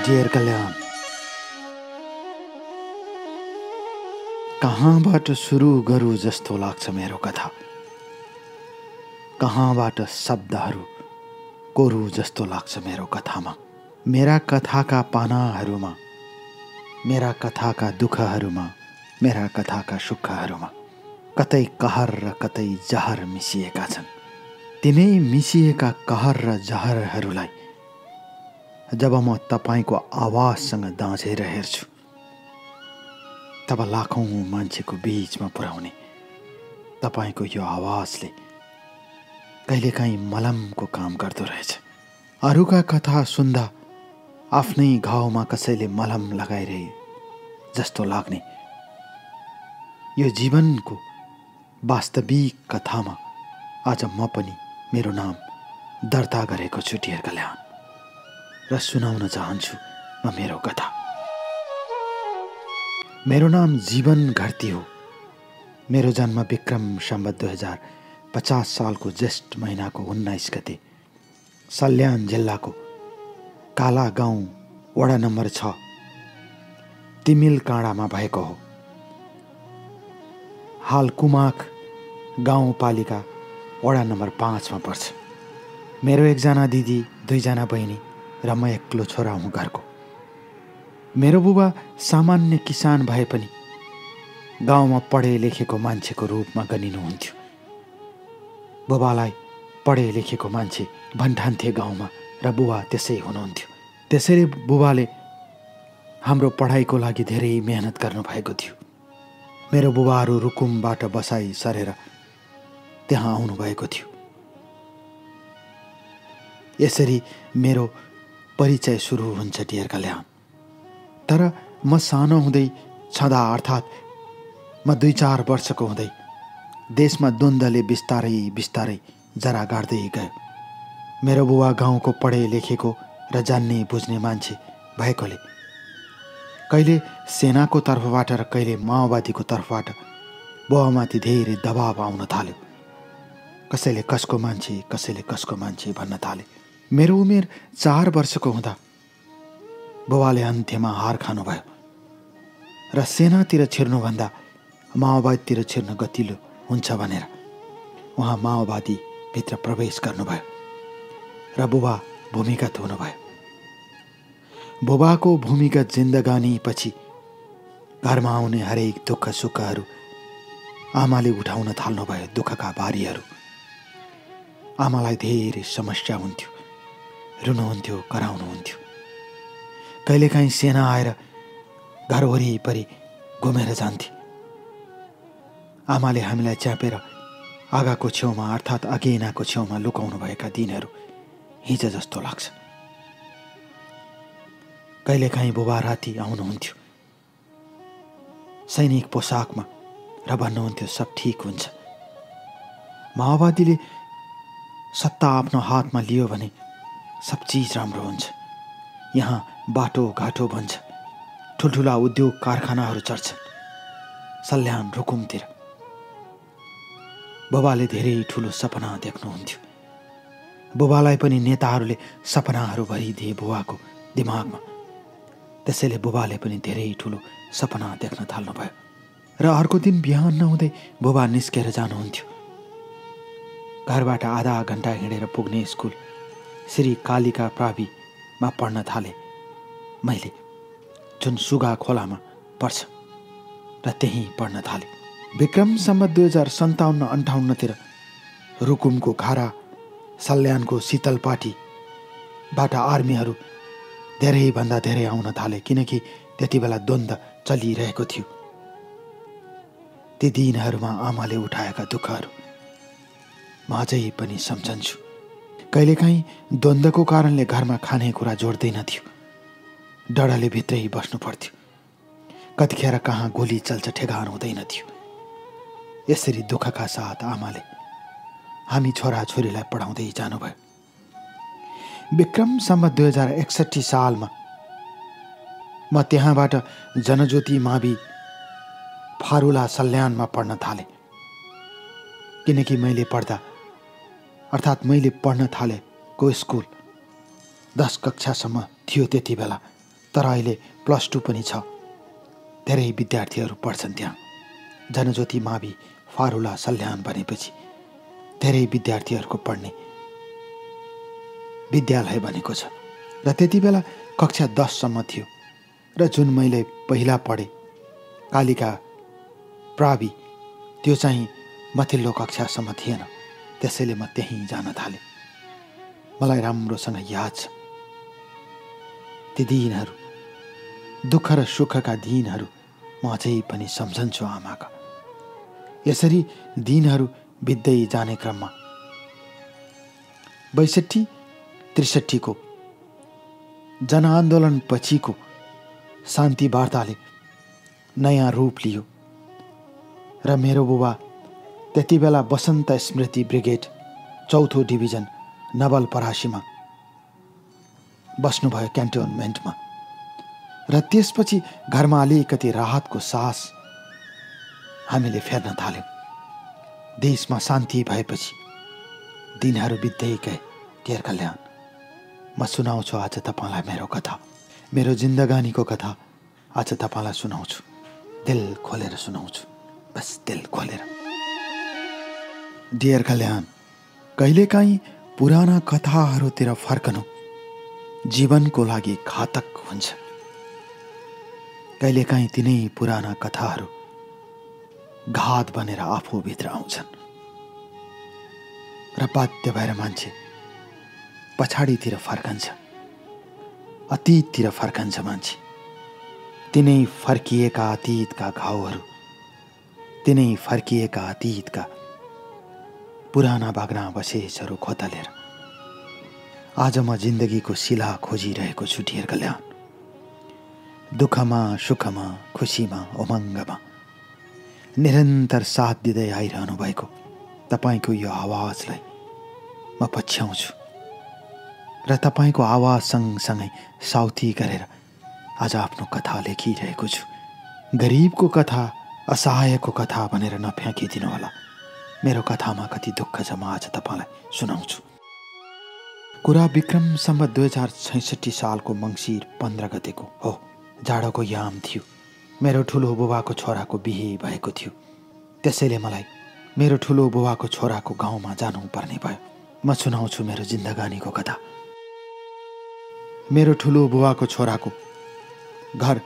Dear कल्याण, कहाँबाट सुरु गरौँ जस्तो लाग्छ मेरो कथा। कहाँबाट शब्दहरू कोरौँ जस्तो लाग्छ मेरो कथामा। मेरा कथाका पानाहरूमा, मेरा कथाका दुःखहरूमा, मेरा कथाका सुखहरूमा कतै कहर र कतै जहर मिसिएका छन्। तिनै मिसिएका कहर र जहरहरूलाई जब म तपाईको आवाजसँग दाँझेर हेर्छु, तब लाखौं मान्छेको बीचमा पुर्याउने तपाईको यो आवाजले कहिलेकाहीँ मलमको काम गर्दो रहेछ। अरूका कथा सुन्दा आफ्नै घाउमा कसैले मलम लगाइरहे जस्तो लाग्ने यो जीवनको वास्तविक कथामा आज म पनि मेरो नाम दर्ता गरेको छु डियर कल्याण, र सुनाउन चाहन्छु म मेरो कथा। मेरो नाम जीवन घरती हो। मेरो जन्म विक्रम सम्वत 2050 सालको ज्येष्ठ महिनाको 19 गते सल्यान जिल्लाको काला गाउँ वडा नम्बर 6 तिमिल काँडामा भएको हो। हाल कुमाक गाउँपालिका वडा नम्बर 5 मा पर्छ। मेरो एकजना दिदी, 2 जना बहिनी र म एक्लो छोरा हुँ घरको। मेरो बुबा सामान्य किसान भए पनि गाउँमा पढे लेखेको मान्छेको रूपमा गनिनुहुन्थ्यो। बुबालाई पढे लेखेको मान्छे भन्ठान्थे गाउँमा, र बुबा त्यसै हुनुहुन्थ्यो। त्यसैले बुबाले हाम्रो पढाइको लागि धेरै मेहनत गर्नुभएको थियो। मेरो बुबाहरू रुकुमबाट बसाई सरेर त्यहाँ आउनुभएको थियो। यसरी मेरो परिचय सुरु हुन्छ डियर कल्याण। तर म सानो हुँदै छँदा, अर्थात् म 2-4 वर्षको हुँदै देशमा द्वन्द्वले बिस्तारै बिस्तारै जरा गाड्दै गयो। मेरो बुबा गाउँको पढे लेखेको र जान्ने बुझ्ने मान्छे भएकोले कहिले सेनाको तर्फबाट र कहिले माओवादीको तर्फबाट बुबामाथि धेरै दबाब आउन थाल्यो। कसैले कसको मान्छे, कसैले कसको मान्छे भन्न थाले। मेरो उमेर 4 वर्षको हुँदा बुबाले अन्त्यमा हार खानुभयो र सेनातिर छिर्नुभन्दा माओवादीतिर छिर्न गतिलो हुन्छ भनेर उहाँ माओवादी भित्र प्रवेश गर्नुभयो र बुबा भूमिगत हुनुभयो। बुबाको भूमिगत जिन्दगानी पछि घरमा आउने हरेक दुःख सुखहरू आमाले उठाउन थाल्नुभयो। दुःखका बारीहरू आमालाई धेरै समस्या हुन्थ्यो, रुनुहुन्थ्यो, कराउनुहुन्थ्यो। कहिलेकाहीँ सेना आएर घर वरिपरि घुमेर जान्थे। आमाले हामीलाई च्यापेर आगाको छेउमा, अर्थात् अगेनाको छेउमा लुकाउनु भएका दिनहरू हिजो जस्तो लाग्छ। कहिलेकाहीँ बुबा राति आउनुहुन्थ्यो सैनिक पोसाकमा र भन्नुहुन्थ्यो सब ठिक हुन्छ। माओवादीले सत्ता आफ्नो हातमा लियो भने सब चिज राम्रो हुन्छ। यहाँ बाटो घाटो बन्छ, ठुल्ठुला उद्योग कारखानाहरू चढ्छन् सल्यान रुकुमतिर। बुबाले धेरै ठुलो सपना देख्नुहुन्थ्यो। बुबालाई पनि नेताहरूले सपनाहरू भरिदिए बुबाको दिमागमा। त्यसैले बुबाले पनि धेरै ठुलो सपना देख्न थाल्नुभयो र अर्को दिन बिहान नहुँदै बुबा निस्केर जानुहुन्थ्यो। घरबाट आधा घन्टा हिँडेर पुग्ने स्कुल श्री कालिका प्राविमा पढ्न थाले मैले, जुन सुगा खोलामा पर्छ, र त्यहीँ पढ्न थाले। विक्रम सम्वत 2057-58 रुकुमको घारा सल्यानको शीतलपाटीबाट आर्मीहरू धेरैभन्दा धेरै आउन थाले, किनकि त्यति बेला द्वन्द्व चलिरहेको थियो। ती दिनहरूमा आमाले उठाएका दुःखहरू म अझै पनि सम्झन्छु। कहिलेकाहीँ द्वन्द्वको कारणले घरमा खानेकुरा जोड्दैन थियो। डरले भित्रै बस्नु पर्थ्यो। कतिखेर कहाँ गोली चल्छ ठेगान हुँदैन थियो। यसरी दुःखका साथ आमाले हामी छोराछोरीलाई पढाउँदै जानुभयो। विक्रम सम्वत 2061 सालमा म त्यहाँबाट जनज्योति मावि फारुला सल्यानमा पढ्न थालेँ। किनकि मैले पढ्न थालेको स्कुल 10 कक्षासम्म थियो त्यति बेला, तर अहिले +2 पनि छ। धेरै विद्यार्थीहरू पढ्छन् त्यहाँ। जनज्योति मावि फारुला सल्यान भनेपछि धेरै विद्यार्थीहरूको पढ्ने विद्यालय बनेको छ। र त्यति बेला कक्षा 10 सम्म थियो र जुन मैले पहिला पढेँ कालिका प्रावि त्यो चाहिँ माथिल्लो कक्षासम्म थिएन। त्यसैले म त्यहीँ जान थालेँ। मलाई राम्रोसँग याद छ ती दिनहरू, दुःख र सुखका दिनहरू म अझै पनि सम्झन्छु आमाका। यसरी दिनहरू बित्दै जाने क्रममा 62-63 को जनआन्दोलन पछिको शान्ति वार्ताले नयाँ रूप लियो र मेरो बुबा त्यति बेला बसन्त स्मृति ब्रिगेड 4थो डिभिजन नवलपरासीमा बस्नुभयो क्यान्टोनमेन्टमा। र त्यसपछि घरमा अलिकति राहतको सास हामीले फेर्न थाल्यौँ। देशमा शान्ति भएपछि दिनहरू बित्दै गए। डियर कल्याण, म सुनाउँछु आज तपाईँलाई मेरो कथा, मेरो जिन्दगानीको कथा आज तपाईँलाई सुनाउँछु। दिल खोलेर सुनाउँछु, बस दिल खोलेर। डियर कल्याण, कहिलेकाहीँ पुराना कथाहरूतिर फर्कनु जीवनको लागि घातक हुन्छ। कहिलेकाहीँ तिनै पुराना कथाहरू घात बनेर आफूभित्र आउँछन् र बाध्य भएर मान्छे पछाडितिर फर्कन्छ, अतीततिर फर्कन्छ मान्छे। तिनै फर्किएका अतीतका घाउहरू, तिनै फर्किएका अतीतका पुराना भग्नावशेषहरू खोतलेर आज म जिन्दगीको शिला खोजिरहेको छु। डियर कल्याण, दुःखमा सुखमा खुसीमा उमङ्गमा निरन्तर साथ दिँदै आइरहनु भएको तपाईँको यो आवाजलाई म पछ्याउँछु र तपाईँको आवाज सँगसँगै साउती गरेर आज आफ्नो कथा लेखिरहेको छु। गरिबको कथा, असहायको कथा भनेर नफ्याँकिदिनु होला। मेरो कथामा कति दुःख छ म आज तपाईँलाई सुनाउँछु। कुरा विक्रम सम्वत 2066 सालको मङ्सिर 15 गतेको हो। जाडोको याम थियो। मेरो ठुलो बुबाको छोराको बिहे भएको थियो। त्यसैले मलाई मेरो ठुलो बुबाको छोराको गाउँमा जानुपर्ने भयो। म सुनाउँछु मेरो जिन्दगानीको कथा। मेरो ठुलो बुबाको छोराको घर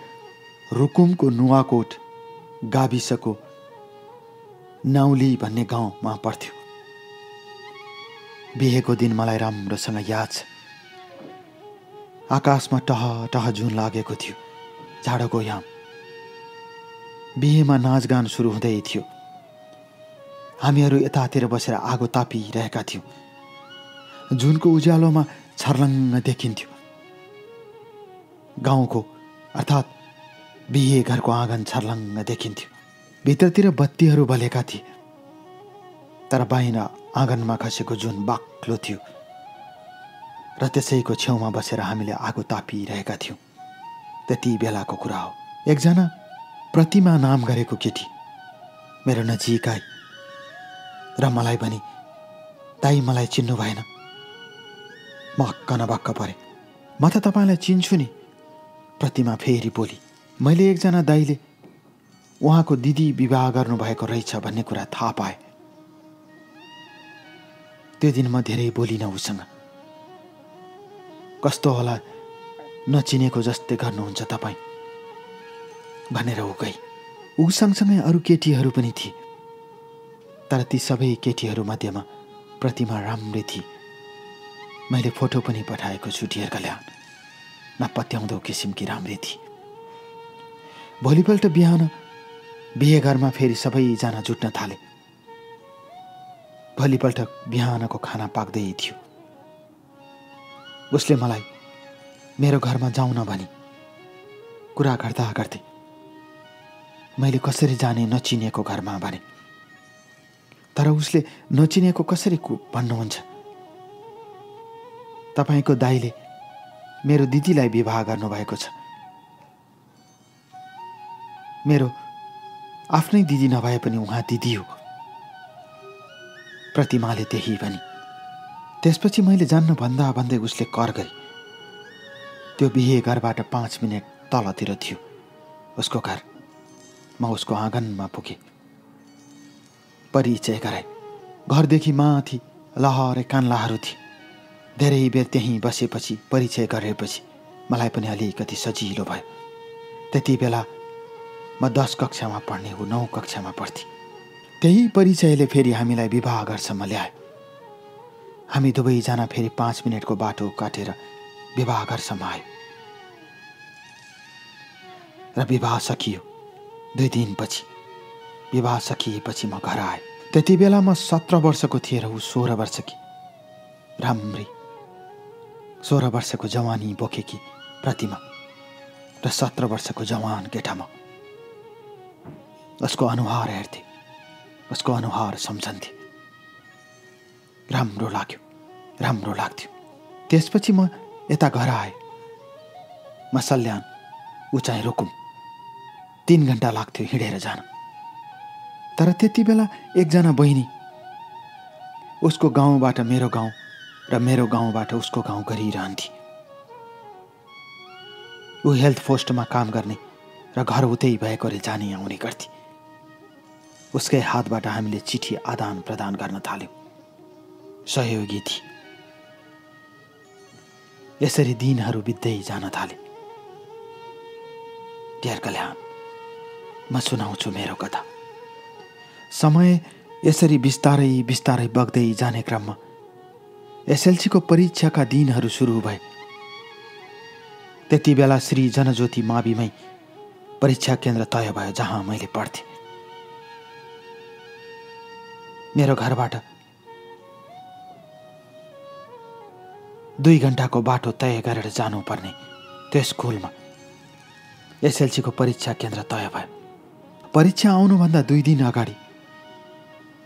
रुकुमको नुवाकोट गाविसको नाउली भन्ने गाउँमा पर्थ्यो। बिहेको दिन मलाई राम्रोसँग याद छ। आकाशमा टह टह जुन लागेको थियो। जाडोको याम। बिहेमा नाचगान सुरु हुँदै थियो। हामीहरू यतातिर बसेर आगो तापिरहेका थियौँ। जुनको उज्यालोमा छर्लङ्ग देखिन्थ्यो गाउँको, अर्थात् बिहे घरको आँगन छर्लङ्ग देखिन्थ्यो। भित्रतिर बत्तीहरू बलेका थिए, तर बाहिर आँगनमा खसेको जुन बाक्लो थियो र त्यसैको छेउमा बसेर हामीले आगो तापिरहेका थियौँ। त्यति बेलाको कुरा हो। एकजना प्रतिमा नाम गरेको केटी मेरो नजिक आइ र मलाई भनी, दाइ मलाई चिन्नु भएन? म हक्क नभक्क परे। म त तपाईँलाई चिन्छु नि। प्रतिमा फेरि बोली, मैले एकजना दाइले उहाँको दिदी विवाह गर्नुभएको रहेछ भन्ने कुरा थाहा पाएँ। त्यो दिन म धेरै बोलिनँ उसँग। कस्तो होला नचिनेको जस्तै गर्नुहुन्छ तपाईँ भनेर ऊ गई। ऊ सँगसँगै अरू केटीहरू पनि थिए, तर ती सबै केटीहरू मध्येमा प्रतिमा राम्रै थिए। मैले फोटो पनि पठाएको छु। डियर कल्याण, नपत्याउँदो किसिमकी राम्रै थिए। भोलिपल्ट बिहान बिहे घरमा फेरि सबैजना जुट्न थाले। भोलिपल्ट बिहानको खाना पाक्दै थियो। उसले मलाई मेरो घरमा जाउन भनी कुरा गर्दा गर्दै मैले कसरी जाने नचिनेको घरमा भने। तर उसले नचिनेको कसरी भन्नुहुन्छ? तपाईँको दाइले मेरो दिदीलाई विवाह गर्नुभएको छ। मेरो आफ्नै दिदी नभए पनि उहाँ दिदी हो। प्रतिमाले त्यही भनी। त्यसपछि मैले जान्न भन्दा भन्दै उसले कर गरी त्यो बिहे घरबाट 5 मिनेट तलतिर थियो उसको घर। म उसको आँगनमा पुगेँ, परिचय गराए। घरदेखि माथि लहरे कान्लाहरू थिए। धेरै बेर त्यहीँ बसेपछि परिचय गरेपछि मलाई पनि अलिकति सजिलो भयो। त्यति बेला म 10 कक्षामा पढ्ने, ऊ 9 कक्षामा पढ्थे। त्यही परिचयले फेरि हामीलाई विवाह घरसम्म ल्यायो। हामी दुवैजना फेरि 5 मिनेटको बाटो काटेर विवाह घरसम्म आयो र विवाह सकियो। 2 दिनपछि विवाह सकिएपछि म घर आएँ। त्यति बेला म 17 वर्षको थिएँ र ऊ 16 वर्षकी। राम्री 16 वर्षको जवानी बोकेकी प्रतिमा र 17 वर्षको जवान केटा म। उसको अनुहार हेर्थे, उसको अनुहार सम्झन्थे। राम्रो लाग्यो, राम्रो लाग्थ्यो। त्यसपछि म यता घर आएँ। म सल्यान, ऊ चाहिँ रुकुम। 3 घण्टा लाग्थ्यो हिँडेर जान। तर त्यति बेला एकजना बहिनी उसको गाउँबाट मेरो गाउँ र मेरो गाउँबाट उसको गाउँ गरिरहन्थे। ऊ हेल्थ पोस्टमा काम गर्ने र घर उतै भएकोले जाने आउने गर्थे। उसकै हातबाट हामीले चिठी आदान प्रदान गर्न थाल्यौँ। सहयोगी थिए। यसरी दिनहरू बित्दै जान थाले। डियर कल्याण, म सुनाउँछु मेरो कथा। समय यसरी बिस्तारै बिस्तारै बग्दै जाने क्रममा एसएलसीको परीक्षाका दिनहरू सुरु भए। त्यति बेला श्री जनज्योति माविमै परीक्षा केन्द्र तय भयो जहाँ मैले पढ्थेँ। मेरो घरबाट 2 घण्टाको बाटो तय गरेर जानुपर्ने त्यो स्कुलमा एसएलसीको परीक्षा केन्द्र तय भयो। परीक्षा आउनुभन्दा 2 दिन अगाडि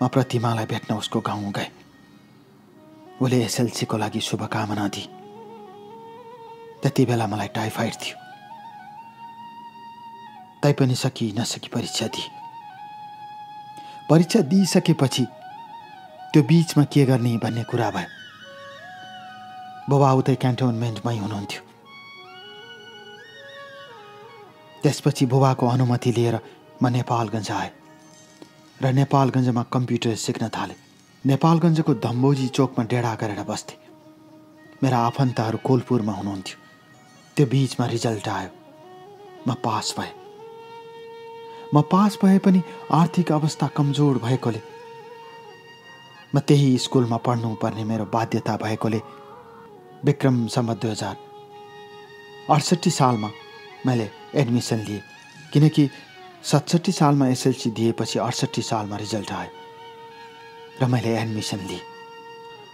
म प्रतिमालाई भेट्न उसको गाउँ गएँ। उसले एसएलसीको लागि शुभकामना दिए। त्यति बेला मलाई टाइफाइड थियो। तैपनि सकी नसकी परीक्षा दिए। परीक्षा दिइसकेपछि त्यो बीचमा के गर्ने भन्ने कुरा भयो। बुबा उतै क्यान्टोनमेन्टमै हुनुहुन्थ्यो। त्यसपछि बुबाको अनुमति लिएर म नेपालगञ्ज आएँ र नेपालगञ्जमा कम्प्युटर सिक्न थालेँ। नेपालगञ्जको धम्बोजी चोकमा डेढा गरेर बस्थेँ। मेरा आफन्तहरू कोलपुरमा हुनुहुन्थ्यो। त्यो बीचमा रिजल्ट आयो। म पास भएँ। म पास भए पनि आर्थिक अवस्था कमजोर भएकोले म त्यही स्कुलमा पढ्नुपर्ने मेरो बाध्यता भएकोले विक्रम सम्वत 2068 सालमा मैले एडमिसन लिएँ। किनकि 67 सालमा एसएलसी दिएपछि 68 सालमा रिजल्ट आयो र मैले एडमिसन लिएँ।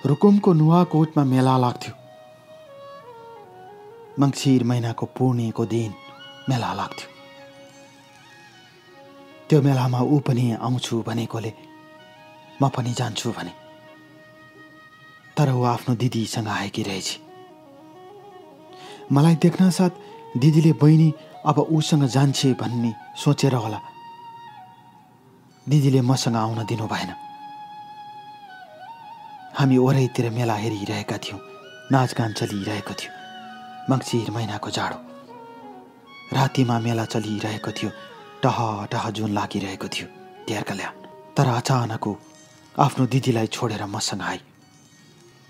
रुकुमको नुवाकोटमा मेला लाग्थ्यो। मङ्सिर महिनाको पूर्णिमाको दिन मेला लाग्थ्यो। त्यो मेलामा ऊ पनि आउँछु भनेकोले म पनि जान्छु भने। तर ऊ आफ्नो दिदीसँग आएकी रहेछ। मलाई देख्न साथ दिदीले बहिनी अब उसँग जान्छे भन्ने सोचेर होला दिदीले मसँग आउन दिनु भएन। हामी ओरैतिर मेला हेरिरहेका थियौँ। नाचगान चलिरहेको थियो। मङ्सिर महिनाको जाडो। रातिमा मेला चलिरहेको थियो। टह टह जुन लागिरहेको थियो। डियर कल्याण, तर अचानक आफ्नो दिदीलाई छोडेर मसँग आई।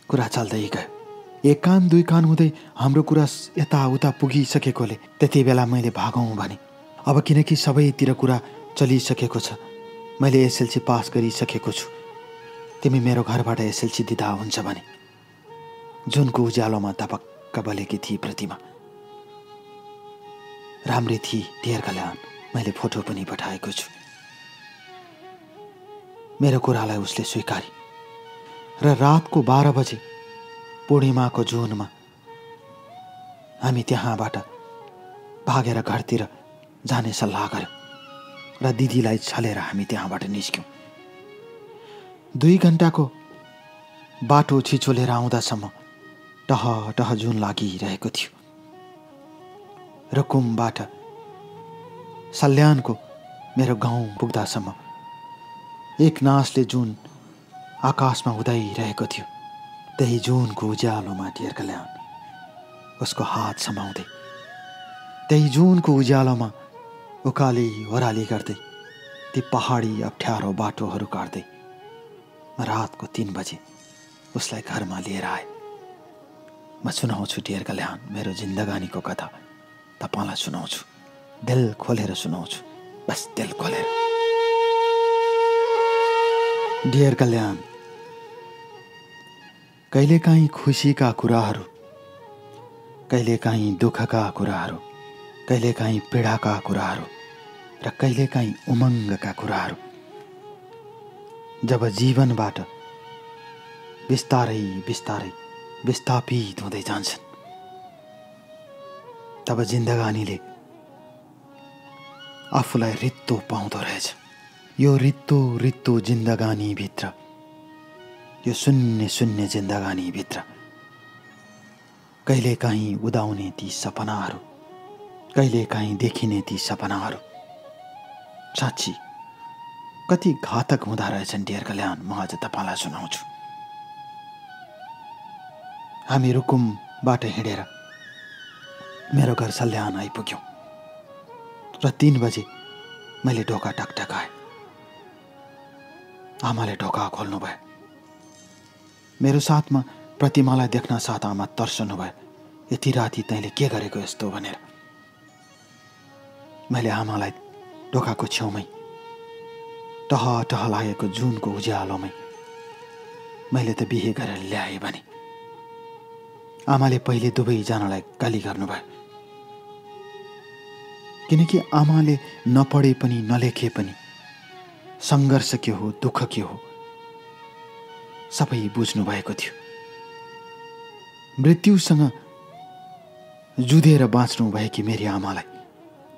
कुरा चल्दै गयो। 1 कान 2 कान हुँदै हाम्रो कुरा यताउता पुगिसकेकोले त्यति बेला मैले भागौँ भने। अब किनकि सबैतिर कुरा चलिसकेको छ, मैले एसएलसी पास गरिसकेको छु, तिमी मेरो घरबाट एसएलसी दिँदा हुन्छ भने। जुनको उज्यालोमा तपक्क बलेकी थिए प्रतिमा। राम्री थिए डियर कल्याण। मैले फोटो पनि पठाएको छु। मेरो कुरालाई उसले स्वीकारी र रातको 12 बजे पूर्णिमाको जुनमा हामी त्यहाँबाट भागेर घरतिर जाने सल्लाह गर्यौँ र दिदीलाई छलेर हामी त्यहाँबाट निस्क्यौँ। 2 घण्टाको बाटो छिचोलेर आउँदासम्म टह टह जुन लागिरहेको थियो। रुकुमबाट सल्यानको मेरो गाउँ पुग्दासम्म एक नासले जुन आकाशमा उदाइरहेको थियो। त्यही जुनको उज्यालोमा डियर कल्याण उसको हात समाउँदै त्यही जुनको उज्यालोमा उकाली ओह्राली गर्दै ती पहाडी अप्ठ्यारो बाटोहरू काट्दै म रातको 3 बजे उसलाई घरमा लिएर आएँ। म सुनाउँछु डियर कल्याण, मेरो जिन्दगानीको कथा तपाईँलाई सुनाउँछु, दिल खोलेर सुनाउँछु, बस दिल खोलेर। डियर कल्याण, कहिलेकाहीँ खुसीका कुराहरू, कहिलेकाहीँ दुःखका कुराहरू, कहिलेकाहीँ पीडाका कुराहरू र कहिलेकाहीँ उमङ्गका कुराहरू जब जीवनबाट बिस्तारै बिस्तारै विस्थापित हुँदै जान्छन्, तब जिन्दगानीले आफूलाई रित्तो पाउँदो रहेछ। यो रित्तो रित्तो जिन्दगानीभित्र, यो शून्य शून्य जिन्दगानीभित्र कहिलेकाहीँ उदाउने ती सपनाहरू, कहिलेकाहीँ देखिने ती सपनाहरू साँच्ची कति घातक हुँदा रहेछन् डियर कल्याण, म आज तपाईँलाई सुनाउँछु। हामी रुकुमबाट हिँडेर मेरो घर सल्यान आइपुग्यौँ र 3 बजे मैले ढोका टकटकाएँ। आमाले ढोका खोल्नुभयो। मेरो साथमा प्रतिमालाई देख्न साथ आमा तर्सनु भयो, यति राति तैँले के गरेको यस्तो भनेर। मैले आमालाई ढोकाको छेउमै टह टह लागेको जुनको उज्यालोमै मैले त बिहे गरेर ल्याएँ भने आमाले पहिले दुवैजनालाई गाली गर्नुभयो, किनकि आमाले नपढे पनि नलेखे पनि सङ्घर्ष के हो, दुःख के हो सबै बुझ्नु भएको थियो। मृत्युसँग जुधेर बाँच्नु भएकी मेरी आमालाई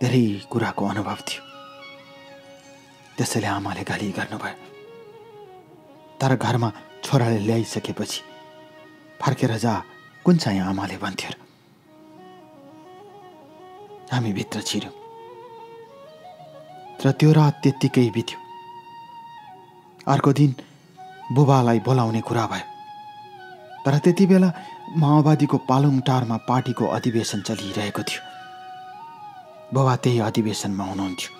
धेरै कुराको अनुभव थियो। त्यसैले आमाले गाली गर्नुभयो। तर घरमा छोराले ल्याइसकेपछि फर्केर जा, कुन चाहिँ आमाले भन्थ्यो। हामी भित्र छिर्यौँ र त्यो रात त्यत्तिकै बित्यो। अर्को दिन बुबालाई बोलाउने कुरा भयो, तर त्यति बेला माओवादीको पालुङटारमा पार्टीको अधिवेशन चलिरहेको थियो। बुबा त्यही अधिवेशनमा हुनुहुन्थ्यो,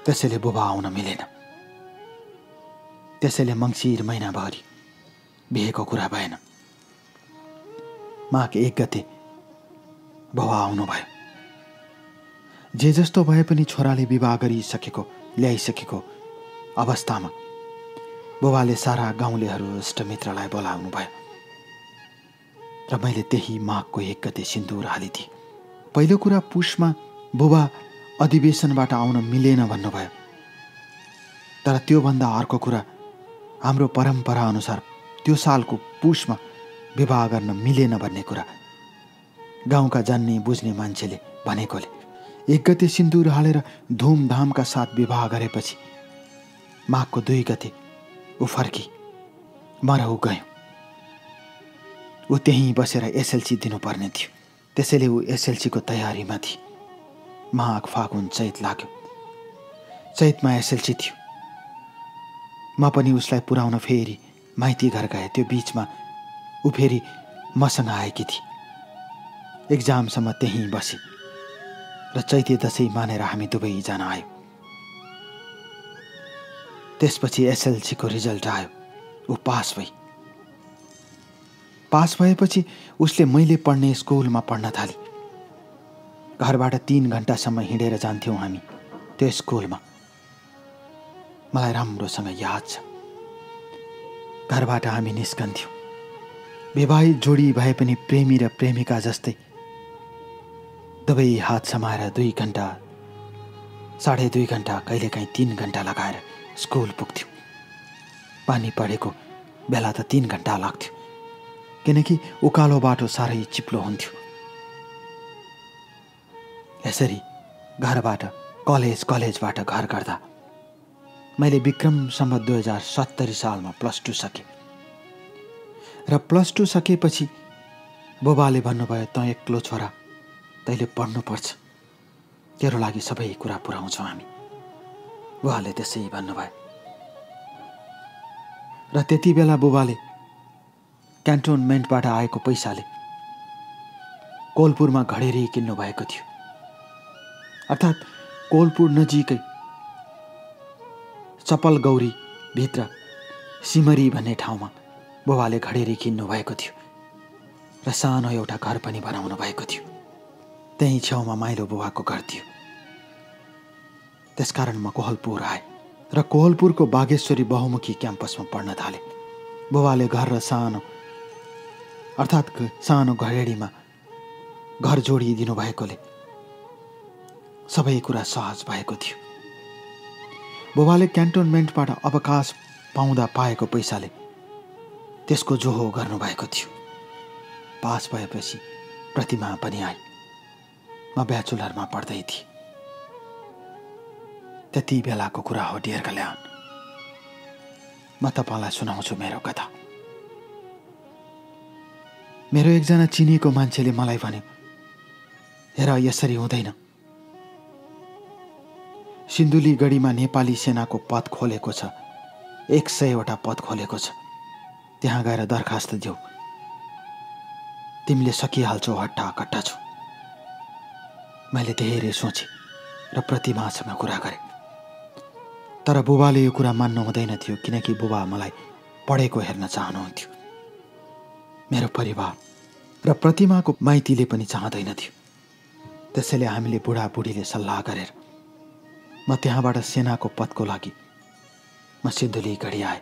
त्यसैले बुबा आउन मिलेन। त्यसैले मङ्सिर महिनाभरि बिहेको कुरा भएन। माघ 1 गते बुबा आउनुभयो। जे जस्तो भए पनि छोराले विवाह गरिसकेको ल्याइसकेको अवस्थामा बुबाले सारा गाउँलेहरू इष्टमित्रलाई बोलाउनु भयो र मैले त्यही माघको 1 गते सिन्दुर हालिदिएँ। पहिलो कुरा, पुसमा बुबा अधिवेशनबाट आउन मिलेन भन्नुभयो। तर त्योभन्दा अर्को कुरा, हाम्रो परम्परा अनुसार त्यो सालको पुसमा विवाह गर्न मिलेन भन्ने कुरा गाउँका जान्ने बुझ्ने मान्छेले भनेकोले 1 गते सिन्दुर हालेर धुमधामका साथ विवाह गरेपछि माघको 2 गते ऊ फर्की म र ऊ गयौँ। ऊ त्यहीँ बसेर एसएलसी दिनुपर्ने थियो, त्यसैले ऊ एसएलसीको तयारीमा थिए। माघ फागुन चैत लाग्यो। चैतमा एसएलसी थियो। म पनि उसलाई पुर्याउन फेरि माइती घर गएँ। त्यो बिचमा ऊ फेरि मसँग आएकी थिए। एक्जामसम्म त्यहीँ बसे र चैते दशैं मानेर हामी दुवैजना आयौँ। त्यसपछि एसएलसीको रिजल्ट आयो। ऊ पास भई। पास भएपछि उसले मैले पढ्ने स्कुलमा पढ्न थाली। घरबाट 3 घण्टासम्म हिँडेर जान्थ्यौँ हामी त्यो स्कुलमा। मलाई राम्रोसँग याद छ। घरबाट हामी निस्कन्थ्यौँ। विवाहित जोडी भए पनि प्रेमी र प्रेमिका जस्तै दुवै हात समाएर 2 घण्टा, 2.5 घण्टा, कहिलेकाहीँ 3 घण्टा लगाएर स्कुल पुग्थ्यौँ। पानी परेको बेला त 3 घण्टा लाग्थ्यो, किनकि उकालो बाटो साह्रै चिप्लो हुन्थ्यो। यसरी घरबाट कलेजबाट घर गर्दा मैले विक्रम सम्वत 2070 सालमा +2 सकेँ र +2 सकेपछि बुबाले भन्नुभयो, तँ एक्लो छोरा, तैँले पढ्नुपर्छ, तेरो लागि सबै कुरा पुर्याउँछौँ हामी। बुबाले त्यसै भन्नुभयो र त्यति बेला बुबाले क्यान्टोनमेन्टबाट आएको पैसाले कोलपुरमा घडेरी किन्नु भएको थियो। अर्थात् कोलपुर नजिकै चपलगौरी भित्र सिमरी भन्ने ठाउँमा बुबाले घडेरी किन्नु भएको थियो र सानो एउटा घर पनि बनाउनु भएको थियो। त्यही छेउमा माइलो बुबाको घर थियो। त्यसकारण म कोहलपुर आएँ र कोहलपुरको बागेश्वरी बहुमुखी क्याम्पसमा पढ्न थालेँ। बुबाले घर र सानो घडेरीमा घर जोडिदिनु भएकोले सबै कुरा सहज भएको थियो। बुबाले क्यान्टोनमेन्टबाट अवकाश पाउँदा पाएको पैसाले त्यसको जोहो गर्नुभएको थियो। पास भएपछि प्रतिमा पनि आए। म ब्याचुलरमा पढ्दै थिएँ। त्यति बेलाको कुरा हो डियर कल्याण। म तपाईँलाई सुनाउँछु मेरो कथा। मेरो एकजना चिनेको मान्छेले मलाई भन्यो, हेर यसरी हुँदैन। सिन्धुलीगढीमा नेपाली सेनाको पद खोलेको छ, 100वटा पद खोलेको छ। त्यहाँ गएर दरखास्त देऊ, तिमीले सकिहाल्छौ, हट्टाकट्टा छौ। मैले धेरै सोचेँ र प्रतिमासँग कुरा गरेँ। तर बुबाले यो कुरा मान्नु हुँदैन थियो, किनकि बुबा मलाई पढेको हेर्न चाहनुहुन्थ्यो। मेरो परिवार र प्रतिमाको माइतीले पनि चाहँदैन थियो। त्यसैले हामीले बुढाबुढीले सल्लाह गरेर म त्यहाँबाट सेनाको पदको लागि म सिन्धुलीगढी आएँ।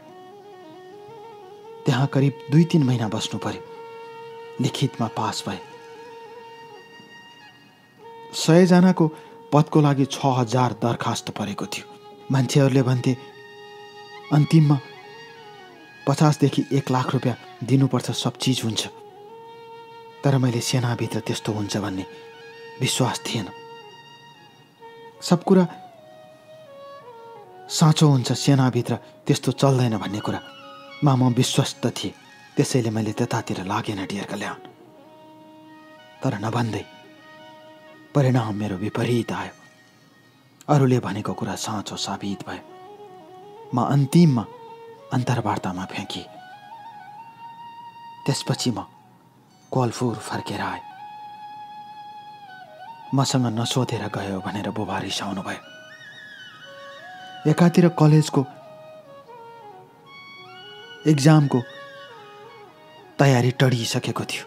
त्यहाँ करिब 2-3 महिना बस्नु पर्यो। लिखितमा पास भए। 100 जनाको पदको लागि 6000 दरखास्त परेको थियो। मान्छेहरूले भन्थे अन्तिममा 50 देखि 1 लाख रुपियाँ दिनुपर्छ, सब चिज हुन्छ। तर मैले सेनाभित्र त्यस्तो हुन्छ भन्ने विश्वास थिएन। सब कुरा साँचो हुन्छ, सेनाभित्र त्यस्तो चल्दैन भन्ने कुरा म विश्वस्त थिएँ। त्यसैले मैले त्यतातिर लागेन डियर कल्याण। तर नभन्दै परिणाम मेरो विपरीत आयो। अरूले भनेको कुरा साँचो साबित भयो। म अन्तिममा अन्तर्वार्तामा फ्याँकिएँ। त्यसपछि म कोलपुर फर्केर आएँ। मसँग नसोधेर गयो भनेर बुबा रिसाउनु भयो। एकातिर कलेजको एक्जामको तयारी टडिसकेको थियो,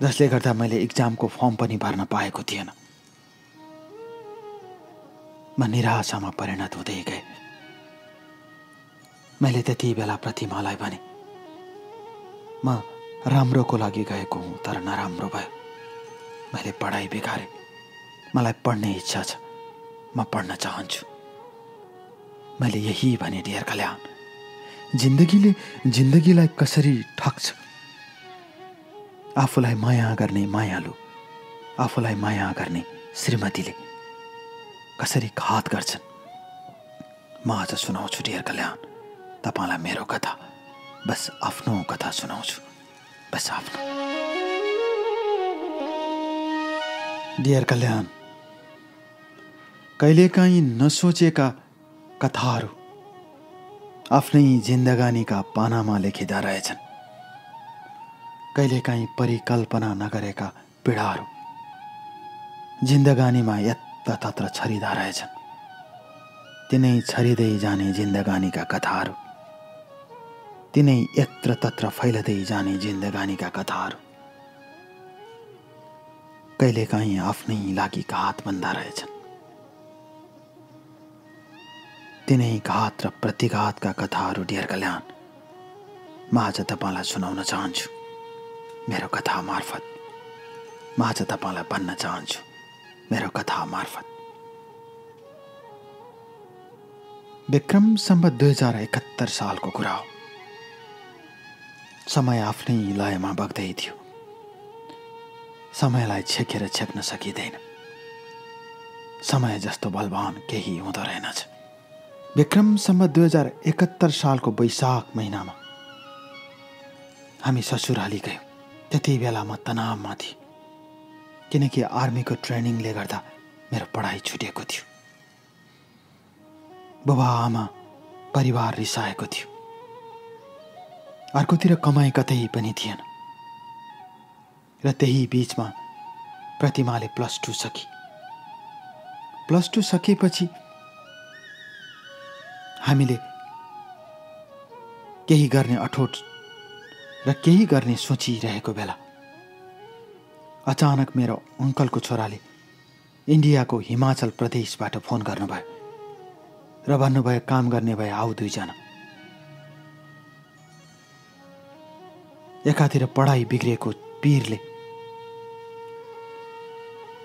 जसले गर्दा मैले एक्जामको फर्म पनि भर्न पाएको थिएन। म निराशामा परिणत हुँदै गएँ। मैले त्यति बेला प्रतिमालाई भने, म राम्रोको लागि गएको हुँ, तर नराम्रो भयो। मैले पढाइ बिगारेँ। मलाई पढ्ने इच्छा छ, म पढ्न चाहन्छु। मैले यही भने डियर कल्याण। जिन्दगीले जिन्दगीलाई कसरी ठग्छ। आफूलाई माया गर्ने मायालु, आफूलाई माया गर्ने श्रीमतीले कसरी घात गर्छन्। म आज सुनाउँछु डियर कल्याण तपाईँलाई मेरो कथा। बस आफ्नो कथा सुनाउँछु, बस आफ्नो। डियर कल्याण, कहिलेकाहीँ नसोचेका कथाहरू आफ्नै जिन्दगानीका पानामा लेखिँदा रहेछन्। कहिलेकाहीँ परिकल्पना नगरेका पीडाहरू जिन्दगानीमा यत्रतत्र छरिँदा रहेछन्। तिनै छरिँदै जाने जिन्दगानीका कथाहरू, तिनै यत्रतत्र फैलदै जाने जिन्दगानीका कथाहरू कहिलेकाहीँ आफ्नै लागि घात बन्दा रहेछन्। तिनै घात र प्रतिघातका कथाहरू डियर कल्याण म आज तपाईँलाई सुनाउन चाहन्छु मेरो कथा मार्फत। म आज तपाईँलाई भन्न चाहन्छु मेरो कथा मार्फत। विक्रम सम्वत 2071 सालको कुरा हो। समय आफ्नै लयमा बग्दै थियो। समयलाई छेकेर छेक्न सकिँदैन। समय जस्तो बलवान केही हुँदो रहेनछ। विक्रम सम्वत 2071 सालको वैशाख महिनामा हामी ससुराली गयौँ। त्यति बेला म तनावमा थिएँ, किनकि आर्मीको ट्रेनिङले गर्दा मेरो पढाइ छुटेको थियो। बुबा आमा परिवार रिसाएको थियो। अर्कोतिर कमाइ कतै पनि थिएन। र त्यही बीचमा प्रतिमाले +2 सकी। +2 सकेपछि हामीले केही गर्ने अठोट र केही गर्ने सोचिरहेको बेला अचानक मेरो अङ्कलको छोराले इन्डियाको हिमाचल प्रदेशबाट फोन गर्नुभयो र भन्नुभयो काम गर्ने भए आऊ दुईजना। एकातिर पढाइ बिग्रेको पीरले,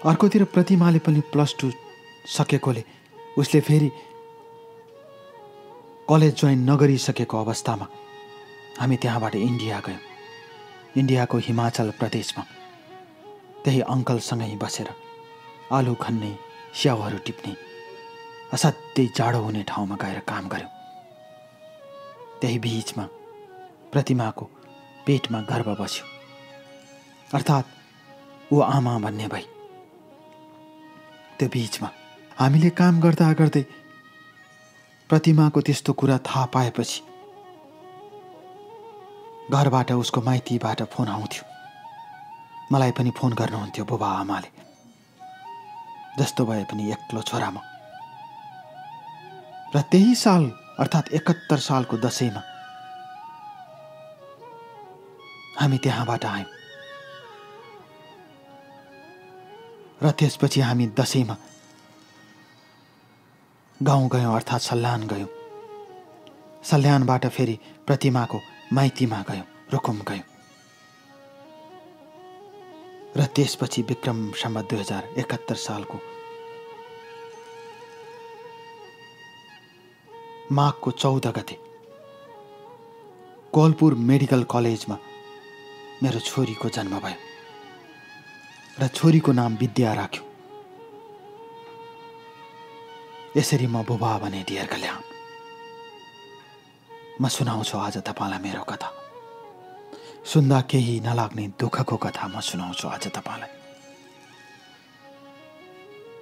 अर्कोतिर प्रतिमाले पनि +2 सकेकोले उसले फेरि कलेज जोइन नगरिसकेको अवस्थामा हामी त्यहाँबाट इन्डिया गयौँ। इन्डियाको हिमाचल प्रदेशमा त्यही अङ्कलसँगै बसेर आलु खन्ने, स्याउहरू टिप्ने, असाध्यै जाडो हुने ठाउँमा गएर काम गऱ्यौँ। त्यही बीचमा प्रतिमाको पेटमा गर्भ बस्यो, अर्थात् ऊ आमा भन्ने भई। त्यो बीचमा हामीले काम गर्दा गर्दै प्रतिमाको त्यस्तो कुरा थाहा पाएपछि घरबाट उसको माइतीबाट फोन आउँथ्यो। मलाई पनि फोन गर्नुहुन्थ्यो बुबा आमाले, जस्तो भए पनि एक्लो छोरामा। र त्यही साल अर्थात् 71 सालको दशैंमा हामी त्यहाँबाट आयौँ र त्यसपछि हामी दशैंमा गाउँ गयौँ, अर्थात् सल्यान गयौँ। सल्यानबाट फेरि प्रतिमाको माइतीमा गयौँ, रुकुम गयौँ र त्यसपछि विक्रम सम्वत 2071 सालको माघको 14 गते कोलपुर मेडिकल कलेजमा मेरो छोरीको जन्म भयो र छोरीको नाम विद्या राख्यो। यसरी म बुबा भने डियर कल्याण। म सुनाउँछु आज तपाईलाई मेरो कथा। सुन्दा केही नलाग्ने दुःखको कथा म सुनाउँछु आज तपाईलाई।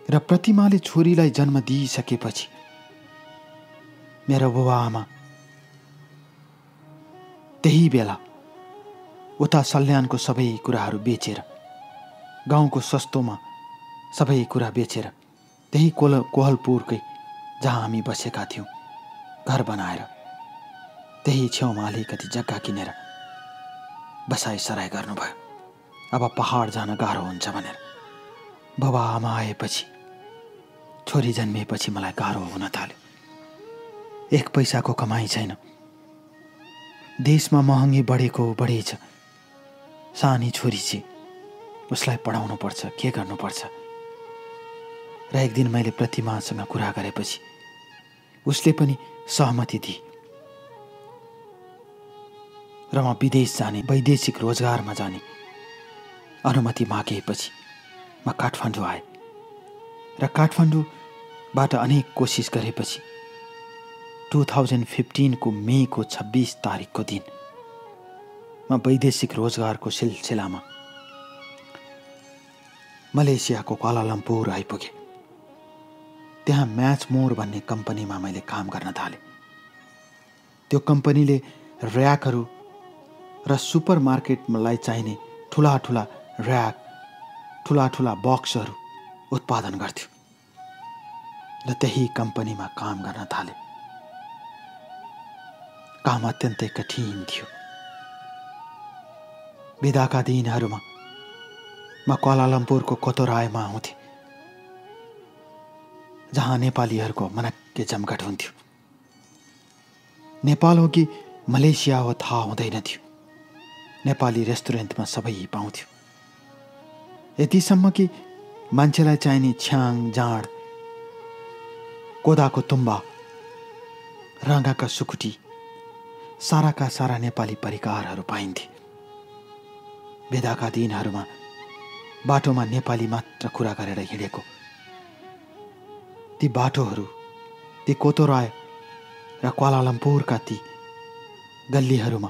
र प्रतिमाले छोरीलाई जन्म दिइसकेपछि मेरो बुबा आमा त्यही बेला उता सल्यानको सबै कुराहरू बेचेर, गाउँको सस्तोमा सबै कुरा बेचेर त्यही कोहलपुरकै जहाँ हामी बसेका थियौँ घर बनाएर त्यही छेउमा अलिकति जग्गा किनेर बसाइ सराई गर्नुभयो। अब पहाड जान गाह्रो हुन्छ भनेर। बुबा आमा आएपछि, छोरी जन्मिएपछि मलाई गाह्रो हुन थाल्यो। 1 पैसाको कमाइ छैन। देशमा महँगी बढेछ। सानी छोरी छ, उसलाई पढाउनु पर्छ, के गर्नुपर्छ। र एक दिन मैले प्रतिमासँग कुरा गरेपछि उसले पनि सहमति दिए र म विदेश जाने, वैदेशिक रोजगारमा जाने अनुमति मागेपछि म काठमाडौँ आएँ र काठमाडौँबाट अनेक कोसिस गरेपछि 2015 को मेको 26 तारिकको दिन म वैदेशिक रोजगारको सिलसिलामा मलेसियाको क्वालालम्पुर आइपुगेँ। त्यहाँ म्याच मोर भन्ने कम्पनीमा मैले काम गर्न थालेँ। त्यो कम्पनीले र्याकहरू र सुपरमार्केटलाई चाहिने ठुला र्याक, ठुला बक्सहरू उत्पादन गर्थ्यो र त्यही कम्पनीमा काम गर्न थालेँ। काम अत्यन्तै कठिन थियो। बिदाका दिनहरूमा म क्वालालम्पुरको कोतोरायमा आउँथेँ, जहाँ नेपालीहरूको मनक्के जमघट हुन्थ्यो। नेपाल हो कि मलेसिया हो थाहा हुँदैन थियो। नेपाली रेस्टुरेन्टमा सबै पाउँथ्यो। यतिसम्म कि मान्छेलाई चाहिने छ्याङ, जाँड, कोदाको तुम्बा, रङ्गाका सुकुटी, साराका सारा नेपाली परिकारहरू पाइन्थे। बेदाका दिनहरूमा बाटोमा नेपाली मात्र कुरा गरेर हिँडेको ती बाटोहरू, ती कोतोराय र क्वालालम्पुरका ती गल्लीहरूमा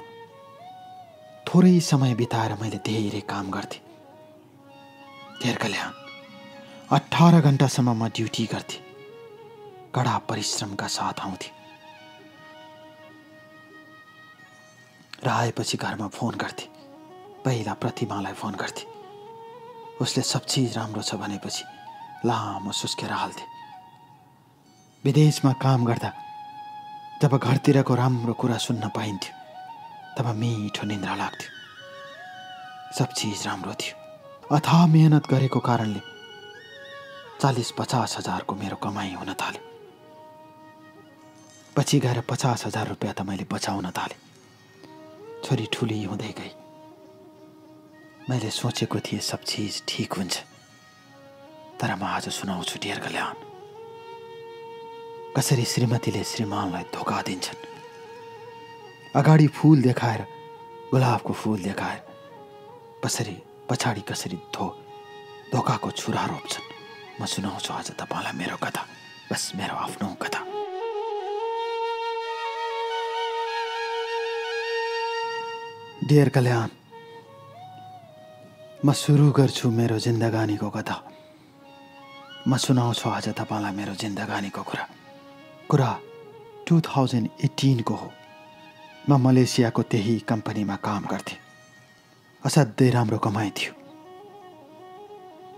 थोरै समय बिताएर मैले धेरै काम गर्थेँ। धेर कल्याण 18 घण्टासम्म म ड्युटी गर्थेँ। कडा परिश्रमका साथ आउँथेँ र आएपछि घरमा फोन गर्थेँ। पहिला प्रतिमालाई फोन गर्थे। उसले सब चिज राम्रो छ भनेपछि लामो सुस्केर हाल्थे। विदेशमा काम गर्दा जब घरतिरको राम्रो कुरा सुन्न पाइन्थ्यो तब मिठो निन्द्रा लाग्थ्यो। सब चिज राम्रो थियो। अथाह मेहनत गरेको कारणले 40-50 हजारको मेरो कमाई हुन थाल्यो। पछि गएर 50,000 रुपियाँ त मैले बचाउन थालेँ। छोरी ठुली हुँदै गई। मैले सोचेको थिएँ सब चिज ठीक हुन्छ, तर म आज सुनाउँछु डियर कल्याण, कसरी श्रीमतीले श्रीमानलाई धोका दिन्छन्। अगाडि फूल देखाएर, गुलाबको फूल देखाएर पछाडि कसरी धोकाको छुरा रोप्छन्। म सुनाउँछु आज तपाईलाई मेरो कथा, बस मेरो आफ्नो कथा। डियर कल्याण, म सुरु गर्छु मेरो जिन्दगानीको कथा। म सुनाउँछु आज तपाईलाई मेरो जिन्दगानीको कुरा 2018 को हो। म मलेसियाको त्यही कम्पनीमा काम गर्थेँ। असाध्यै राम्रो कमाइ थियो।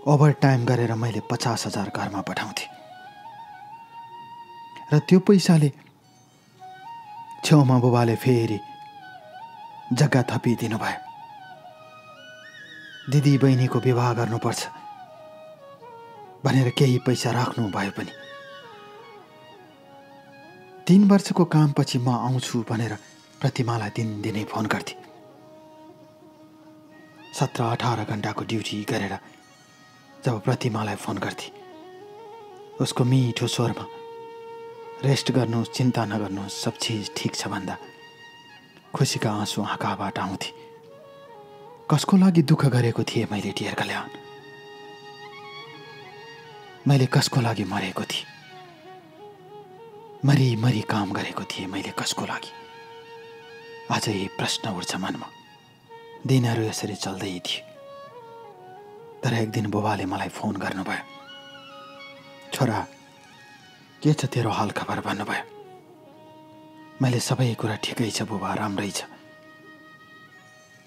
ओभर टाइम गरेर मैले 50,000 घरमा पठाउँथेँ र त्यो पैसाले छेउमा बुबाले फेरि जग्गा थपिदिनु भयो। दिदी बहिनीको विवाह गर्नुपर्छ भनेर केही पैसा राख्नु भयो पनि 3 वर्षको कामपछि म आउँछु भनेर प्रतिमालाई दिनदिनै फोन गर्थे। 17-18 घण्टाको ड्युटी गरेर जब प्रतिमालाई फोन गर्थे, उसको मिठो स्वरमा रेस्ट गर्नुहोस्, चिन्ता नगर्नुहोस्, सब चिज ठीक छ भन्दा खुसीका आँसु आँखाबाट आउँथे। कसको लागि दुःख गरेको थिएँ मैले डियर कल्याण? मैले कसको लागि मरेको थिएँ? मरी काम गरेको थिएँ मैले कसको लागि? आज यही प्रश्न उठ्छ मनमा। दिनहरू यसरी चल्दै थिए, तर एक दिन बुबाले मलाई फोन गर्नुभयो। छोरा, के छ तेरो हाल खबर भन्नुभयो। मैले सबै कुरा ठिकै छ बुबा, राम्रै छ,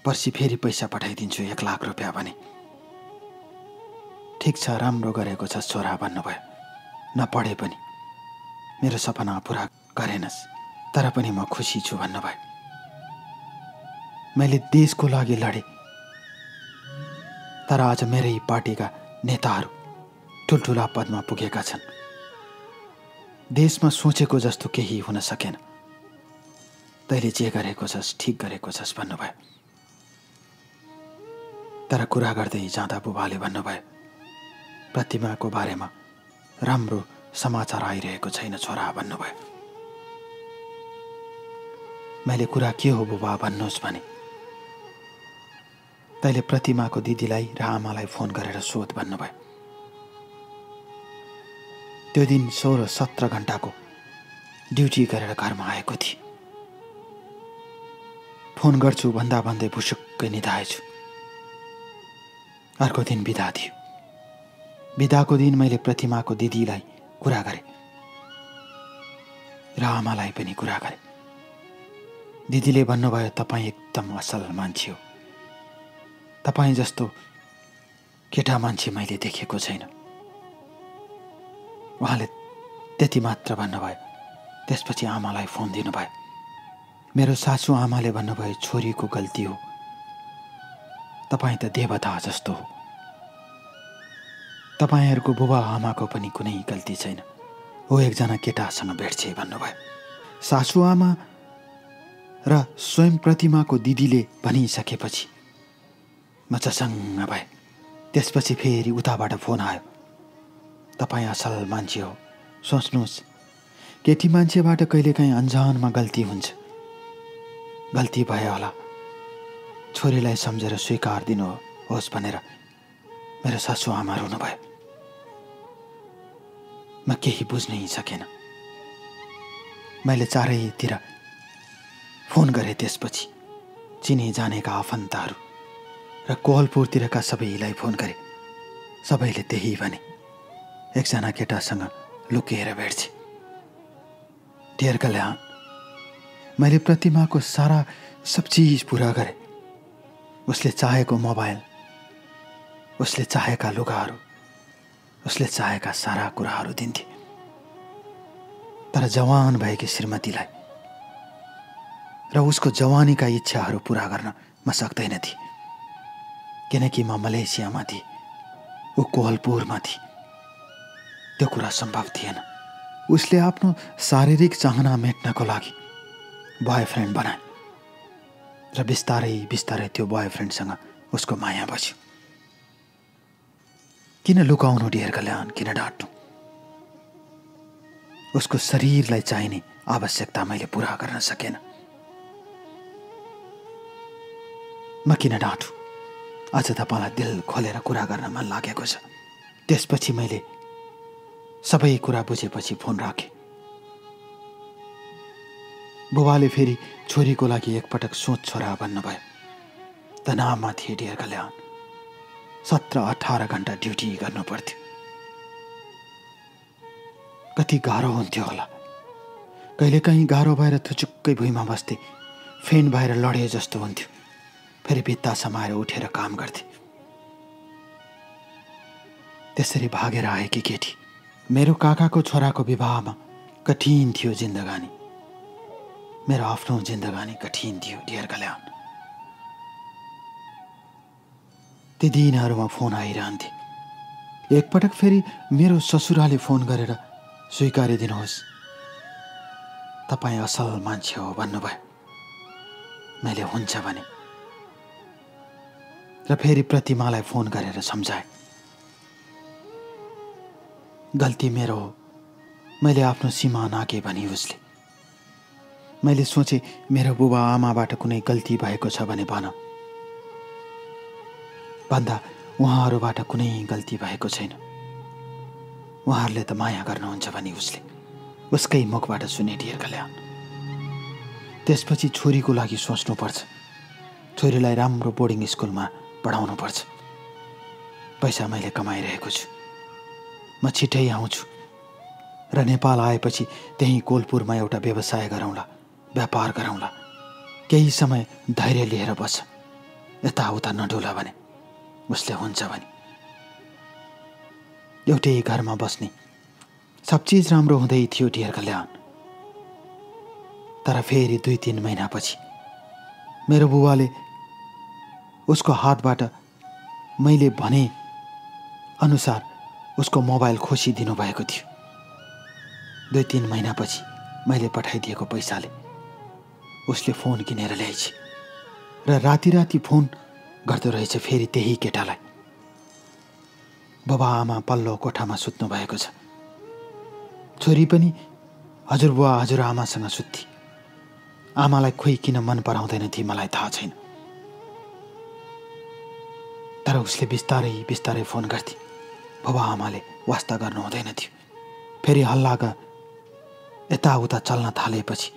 पर्सि फेरि पैसा पठाइदिन्छु 1 लाख रुपियाँ भने। ठिक छ, राम्रो गरेको छ छोरा भन्नुभयो। नपढे पनि मेरो सपना पुरा गरेनस्, तर पनि म खुसी छु भन्नुभयो। मैले देशको लागि लडेँ, तर आज मेरै पार्टीका नेताहरू ठुल्ठुला पदमा पुगेका छन्। देशमा सोचेको जस्तो केही हुन सकेन। तैँले जे गरेको छस् ठिक गरेको छस् भन्नुभयो। तर कुरा गर्दै जाँदा बुबाले भन्नुभयो, प्रतिमाको बारेमा राम्रो समाचार आइरहेको छैन छोरा भन्नुभयो। मैले कुरा के हो बुबा भन्नुहोस् भने, तैँले प्रतिमाको दिदीलाई र आमालाई फोन गरेर सोध भन्नुभयो। त्यो दिन 16-17 घण्टाको ड्युटी गरेर घरमा आएको थिएँ। फोन गर्छु भन्दा भन्दै भुसुक्कै निधाएछु। अर्को दिन बिदा थियो। बिदाको दिन मैले प्रतिमाको दिदीलाई कुरा गरेँ र आमालाई पनि कुरा गरेँ। दिदीले भन्नुभयो, तपाईँ एकदम असल मान्छे हो, तपाईँ जस्तो केटा मान्छे मैले देखेको छैन। उहाँले त्यति मात्र भन्नुभयो। त्यसपछि आमालाई फोन दिनुभयो। मेरो सासू आमाले भन्नुभयो, छोरीको गल्ती हो, तपाईँ त देवता जस्तो हो, तपाईहरूको बुबा आमाको पनि कुनै गल्ती छैन, हो एकजना केटासँग भेट्छे भन्नुभयो। सासू आमा र स्वयं प्रतिमाको दिदीले भनिसकेपछि म चसङ्ग भएँ। त्यसपछि फेरि उताबाट फोन आयो, तपाईँ असल मान्छे हो, सोच्नुहोस् केटी मान्छेबाट कहिलेकाहीँ अन्जानमा गल्ती हुन्छ, गल्ती भयो होला, छोरीलाई सम्झेर स्वीकार दिनुहोस् भनेर मेरो सासू आमा रुनुभयो। म केही बुझ्नै सकेन। मैले चारैतिर फोन गरेँ। त्यसपछि चिने जानेका आफन्तहरू र कोहलपुरतिरका सबैलाई फोन गरेँ। सबैले त्यही भने, एकजना केटासँग लुकेर भेट्छे। डियर कल्याण, मैले प्रतिमाको सारा सब चिज पुरा गरेँ। उसले चाहेको मोबाइल, उसले चाहेका लुगाहरू, उसले चाहेका सारा कुराहरू दिन्थे। तर जवान भएकी श्रीमतीलाई र उसको जवानीका इच्छाहरू पूरा गर्न म सक्दैन थिएँ, किनकि म मलेसियामा थिएँ, ऊ कोहलपुरमा थिए। त्यो कुरा सम्भव थिएन। उसले आफ्नो शारीरिक चाहना मेट्नको लागि बोयफ्रेन्ड बनाए र बिस्तारै बिस्तारै त्यो बोयफ्रेन्डसँग उसको माया बस्यो। किन लुकाउनु डियर कल्याण, किन डाँट्नु? उसको शरीरलाई चाहिने आवश्यकता मैले पूरा गर्न सकेन। म किन डाँटु? आज तपाईँलाई दिल खोलेर कुरा गर्न मन लागेको छ। त्यसपछि मैले सबै कुरा बुझेपछि फोन राखेँ। बुबाले फेरि छोरीको लागि एकपटक सोच छोरा भन्नुभयो। तनावमा थिए डियर कल्याण। 17-18 घण्टा ड्युटी गर्नु पर्थ्यो। कति गाह्रो हुन्थ्यो होला। कहिलेकाहीँ गाह्रो भएर थुचुक्कै भुइँमा बस्थे, फेन भएर लडे जस्तो हुन्थ्यो। फेरि भित्ता समाएर उठेर काम गर्थे। त्यसरी भागेर आएकी केटी। मेरो काकाको छोराको विवाहमा कठिन थियो जिन्दगानी। मेरो आफ्नो जिन्दगानी कठिन थियो डियर कल्याण। ती दिनहरूमा फोन आइरहन्थे। एकपटक फेरि मेरो ससुराले फोन गरेर स्वीकारिदिनुहोस्, तपाईँ असल मान्छे हो भन्नुभयो। मैले हुन्छ भने र फेरि प्रतिमालाई फोन गरेर सम्झाएँ। गल्ती मेरो हो, मैले आफ्नो सीमा नाघेँ भनी उसले। मैले सोचेँ मेरो बुबा आमाबाट कुनै गल्ती भएको छ भने भन्दा उहाँहरूबाट कुनै गल्ती भएको छैन, उहाँहरूले त माया गर्नुहुन्छ भनी उसले उसकै मुखबाट सुने डियर कल्याण। त्यसपछि छोरीको लागि सोच्नुपर्छ। छोरीलाई राम्रो बोर्डिङ स्कुलमा पढाउनुपर्छ। पैसा मैले कमाइरहेको छु। म छिटै आउँछु र नेपाल आएपछि त्यही कोलपुरमा एउटा व्यवसाय गरौँला, व्यापार गरौँला। केही समय धैर्य लिएर बस, यताउता नडुला भने उसले हुन्छ भने। एउटै घरमा बस्ने, सब चिज राम्रो हुँदै थियो डियर कल्याण। तर फेरि 2-3 महिनापछि मेरो बुबाले उसको हातबाट मैले भने अनुसार उसको मोबाइल खोसिदिनु भएको थियो। 2-3 महिनापछि मैले पठाइदिएको पैसाले उसले फोन किनेर ल्याएछ र राति राति फोन गर्दो रहेछ फेरि त्यही केटालाई। बुबा आमा पल्लो कोठामा सुत्नु भएको छ। छोरी पनि हजुरबुवा हजुरआमासँग सुत्थी। आमालाई खोइ किन मन पराउँदैन थिए मलाई थाहा छैन। तर उसले बिस्तारै बिस्तारै फोन गर्थे। बुबा आमाले वास्ता गर्नु हुँदैन थियो। फेरि हल्लाका यताउता चल्न थालेपछि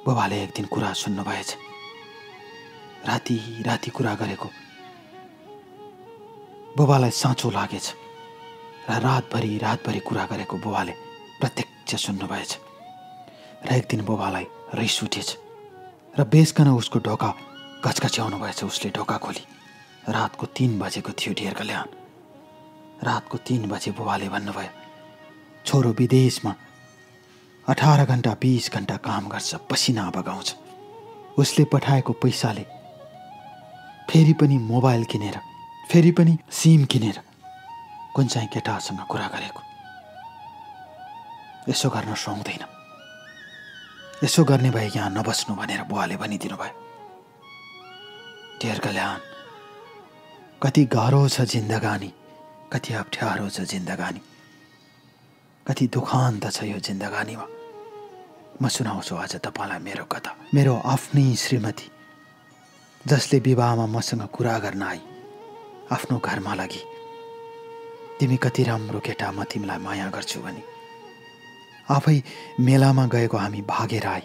बुबाले एक दिन कुरा सुन्नुभएछ। राति राति कुरा गरेको बुबालाई साँचो लागेछ र रातभरि कुरा गरेको बुबाले प्रत्यक्ष सुन्नुभएछ। र एक दिन बुबालाई रिस उठेछ र बेसकन उसको ढोका घचघच्याउनु भएछ। उसले ढोका खोली। रातको 3 बजेको थियो डियर कल्याण। रातको 3 बजे बुबाले भन्नुभयो, छोरो विदेशमा 18 घण्टा 20 घण्टा काम गर्छ, पसिना बगाउँछ। उसले पठाएको पैसाले फेरि पनि मोबाइल किनेर, फेरि पनि सिम किनेर कुन चाहिँ केटासँग कुरा गरेको। यसो गर्न सुहाउँदैन। यसो गर्ने भए यहाँ नबस्नु भनेर बुवाले भनिदिनु भयो। डियर कल्याण, कति गाह्रो छ जिन्दगानी, कति अप्ठ्यारो छ जिन्दगानी, कति दुखान्त छ यो जिन्दगानीमा। म सुनाउँछु आज तपाईँलाई मेरो कथा। मेरो आफ्नै श्रीमती जसले विवाहमा मसँग कुरा गर्न आई, आफ्नो घरमा लागि, तिमी कति राम्रो केटा, म तिमीलाई माया गर्छु भनी आफै मेलामा गएको हामी भागेर आए।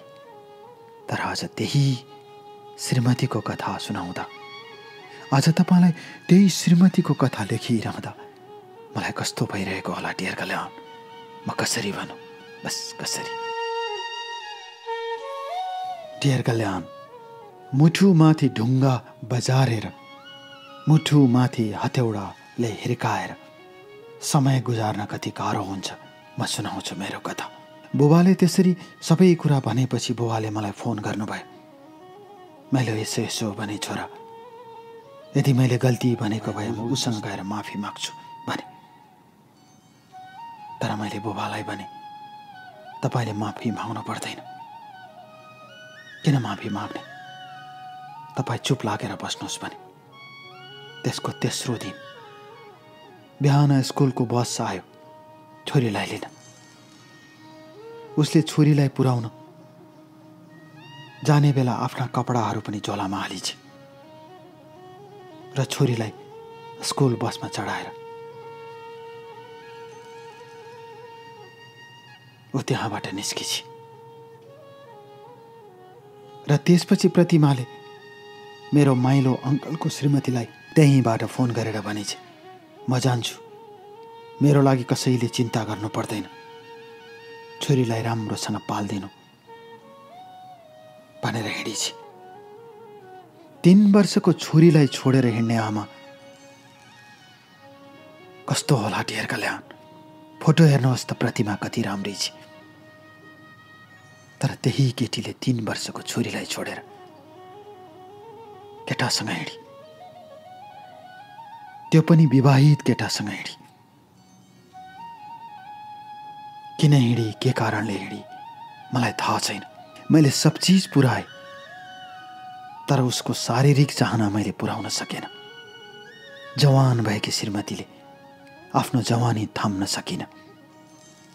तर आज त्यही श्रीमतीको कथा सुनाउँदा, आज तपाईँलाई त्यही श्रीमतीको कथा लेखिरहँदा मलाई कस्तो भइरहेको होला डियर कल्याण। म कसरी भनौँ, बस कसरी। डियर कल्याण, मुठुमाथि ढुङ्गा बजारेर, मुठुमाथि हथौडाले हिर्काएर समय गुजार्न कति गाह्रो हुन्छ। म सुनाउँछु मेरो कथा। बुबाले त्यसरी सबै कुरा भनेपछि बुबाले मलाई फोन गर्नुभयो। मैले यसो यसो भने, छोरा, यदि मैले गल्ती भनेको भए म उसँग गएर माफी माग्छु भने। तर मैले बुबालाई भने, तपाईँले माफी माग्नु पर्दैन। किन माफी माग्ने? तपाईँ चुप लागेर बस्नुहोस् भने। त्यसको तेस्रो दिन बिहान स्कुलको बस आयो छोरीलाई लिन। उसले छोरीलाई पुर्याउन जाने बेला आफ्ना कपडाहरू पनि झोलामा हालिछे र छोरीलाई स्कुल बसमा चढाएर ऊ त्यहाँबाट निस्किछि। र त्यसपछि प्रतिमाले मेरो माइलो अङ्कलको श्रीमतीलाई त्यहीँबाट फोन गरेर भनेछ, म जान्छु, मेरो लागि कसैले चिन्ता गर्नु पर्दैन, छोरीलाई राम्रोसँग पाल्दिनु भनेर हिँडिछ। 3 वर्षको छोरीलाई छोडेर हिँड्ने आमा कस्तो होला ढेर कल्याण। फोटो हेर्नुहोस् त प्रतिमा कति राम्री छ। तर त्यही केटीले 3 वर्षको छोरीलाई छोडेर केटासँग हिँडी, त्यो पनि विवाहित केटासँग हिँडी। किन हिँडी, के कारणले हिँडी मलाई थाहा छैन। मैले सब चिज पुर्याएँ, तर उसको शारीरिक चाहना मैले पुर्याउन सकेन। जवान भएकी श्रीमतीले आफ्नो जवानी थाम्न सकिन।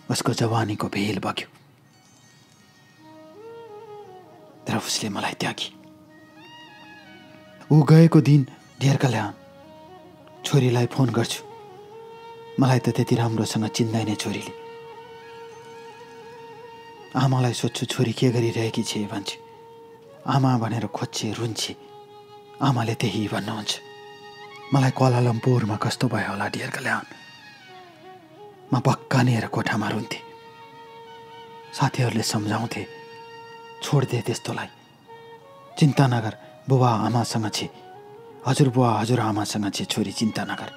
उसको जवानीको भेल बग्यो, तर उसले मलाई त्यागी। ऊ गएको दिन ढेर कल्याण छोरीलाई फोन गर्छु, मलाई त त्यति राम्रोसँग चिन्दैन छोरीले। आमालाई सोध्छु छोरी के गरिरहेकी छे भन्छ। आमा भनेर खोज्छे, रुन्छे। आमाले त्यही भन्नुहुन्छ। मलाई क्वालालम्पुरमा कस्तो भयो होला ढेर कल्याण। म भक्कानिएर कोठामा रुन्थेँ। साथीहरूले सम्झाउँथे, छोड्दे त्यस्तोलाई, चिन्ता नगर, बुबा आमासँग छे, हजुरबुवा हजुरआमासँग छे, छोरी चिन्ता नगर।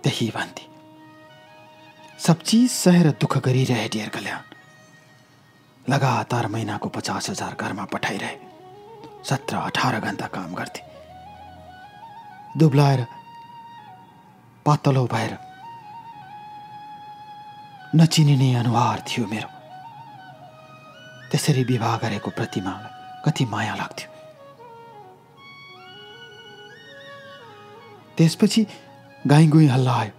त्यही भन्थे। सब चीज सहेर दुःख गरिरहे ढेर कल्याण। लगातार महिनाको 50,000 घरमा पठाइरहे। 17-18 घण्टा काम गर्थे। दुब्लाएर पातलो भएर नचिनिने अनुहार थियो मेरो। त्यसरी विवाह गरेको प्रतिमालाई कति माया लाग्थ्यो। त्यसपछि गाईगुई हल्ला आयो।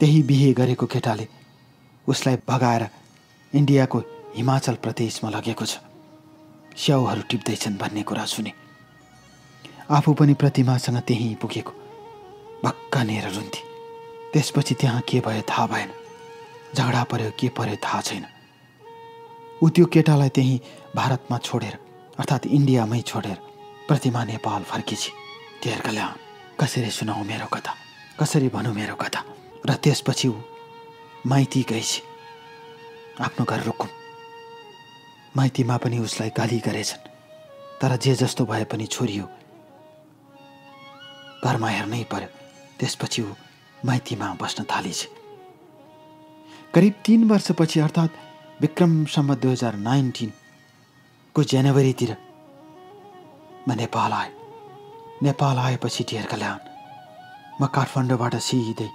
त्यही बिहे गरेको केटाले उसलाई भगाएर इन्डियाको हिमाचल प्रदेशमा लगेको छ। स्याउहरू टिप्दैछन् भन्ने कुरा सुने। आफू पनि प्रतिमासँग त्यहीँ पुगेको भक्कानेर रुन्थे। त्यसपछि त्यहाँ के भयो थाहा भएन। झगडा पर्यो के पर्यो थाहा छैन। ऊ त्यो केटालाई त्यहीँ भारतमा छोडेर, अर्थात् इन्डियामै छोडेर प्रतिमा नेपाल फर्किछि। ढेर कल्याण कसरी सुनाऊ मेरो कथा, कसरी भनौँ मेरो कथा। र त्यसपछि ऊ माइती गएछि, आफ्नो घर रुकुम। माइतीमा पनि उसलाई गाली गरेछन्, तर जे जस्तो भए पनि छोरी हो, घरमा हेर्नै पर्यो। त्यसपछि ऊ माइतीमा बस्न थालेछ। करिब 3 वर्षपछि, अर्थात् विक्रम सम्वत 2019 को जनवरीतिर म नेपाल आएँ। नेपाल आएपछि ढेर कल्याण म काठमाडौँबाट सिधै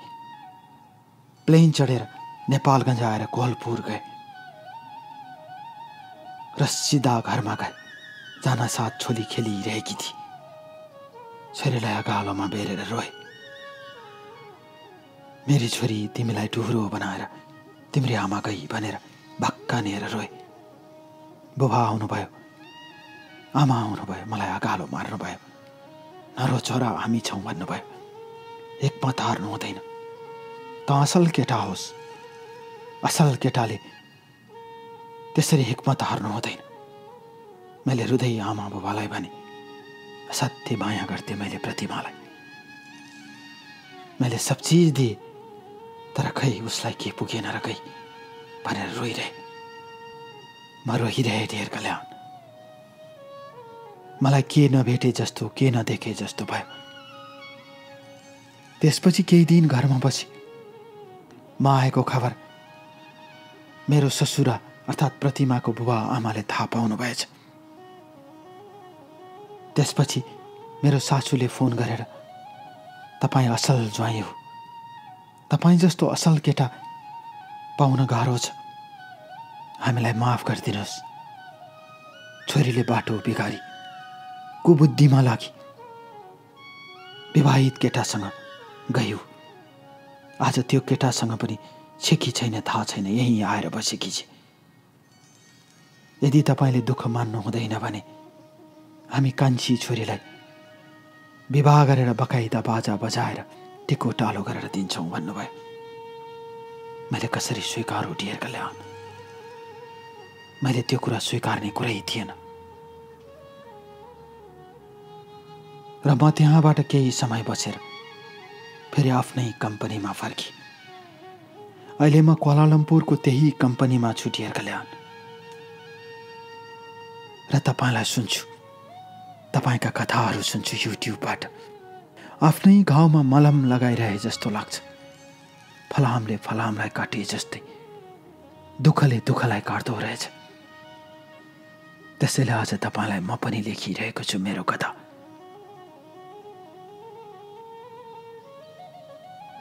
प्लेन चढेर नेपालगञ्ज आएर कोहलपुर गए र सिधा घरमा गए। जान साथ छोरी खेलिरहेकी थिए। छोरीलाई अगालोमा बेरेर रोए। मेरी छोरी तिमीलाई टुहुरो बनाएर तिम्री आमा गई भनेर भक्कानेर रोए। बुबा आउनुभयो, आमा आउनुभयो, मलाई अगालो मार्नुभयो। नरो छोरा, हामी छौँ भन्नुभयो। एकमत हार्नु हुँदैन। त असल केटा होस्। असल केटाले त्यसरी हिक्मत हार्नु हुँदैन। मैले हृदय आमा बुबालाई भने, असाध्यै माया गर्थे मैले प्रतिमालाई। मैले सब चिज दिए, तर खै उसलाई के पुगेन र खै भनेर रोइरहे। म रोइरहेँ ढेर कल्याण। मलाई के नभेटे जस्तो, के नदेखे जस्तो भयो। त्यसपछि केही दिन घरमा बसी म आएको खबर मेरो ससुरा अर्थात् प्रतिमाको बुबा आमाले थाहा पाउनु भएछ। त्यसपछि मेरो सासूले फोन गरेर, तपाईँ असल ज्वाइँ हो, तपाईँ जस्तो असल केटा पाउन गाह्रो छ, हामीलाई माफ गरिदिनुहोस्। छोरीले बाटो बिगारी कुबुद्धिमा लागि विवाहित केटासँग गयो। आज त्यो केटासँग पनि छेकी छैन, थाहा छैन, यहीँ आएर बसेकी छे। यदि तपाईँले दुःख मान्नु हुँदैन भने हामी कान्छी छोरीलाई विवाह गरेर बकाइदा बाजा बजाएर टिको टालो गरेर दिन्छौँ भन्नुभयो। मैले कसरी स्वीकारू ढेर कल्याण? मैले त्यो कुरा स्वीकार्ने कुरै थिएन। र म त्यहाँबाट केही समय बसेर फेरि आफ्नै कम्पनीमा फर्केँ। अहिले म क्वालालम्पुरको त्यही कम्पनीमा छु ढेर कल्याण। र तपाईँलाई सुन्छु, तपाईँका कथाहरू सुन्छु युट्युबबाट। आफ्नै घाउमा मलम लगाइरहे जस्तो लाग्छ। फलामले फलामलाई काटे जस्तै दुःखले दुःखलाई काट्दो रहेछ। त्यसैले आज तपाईँलाई म पनि लेखिरहेको छु मेरो कथा।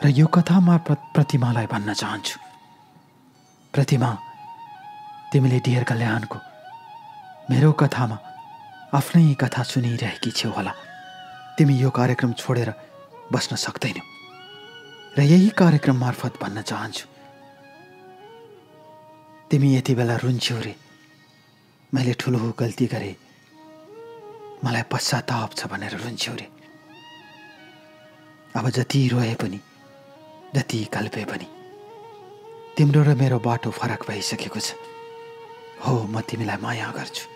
र यो कथा म प्रतिमालाई भन्न चाहन्छु। प्रतिमा, तिमीले ढेर कल्याणको मेरो कथामा आफ्नै कथा सुनिरहेकी छेउ होला। तिमी यो कार्यक्रम छोडेर बस्न सक्दैनौ। र यही कार्यक्रम मार्फत भन्न चाहन्छु, तिमी यति बेला रुन्छौ रे, मैले ठुलो गल्ती गरेँ, मलाई पश्चाताप छ भनेर रुन्छौ रे। अब जति रोए पनि, जति कल्पे पनि तिम्रो र मेरो बाटो फरक भइसकेको छ। हो, म तिमीलाई माया गर्छु।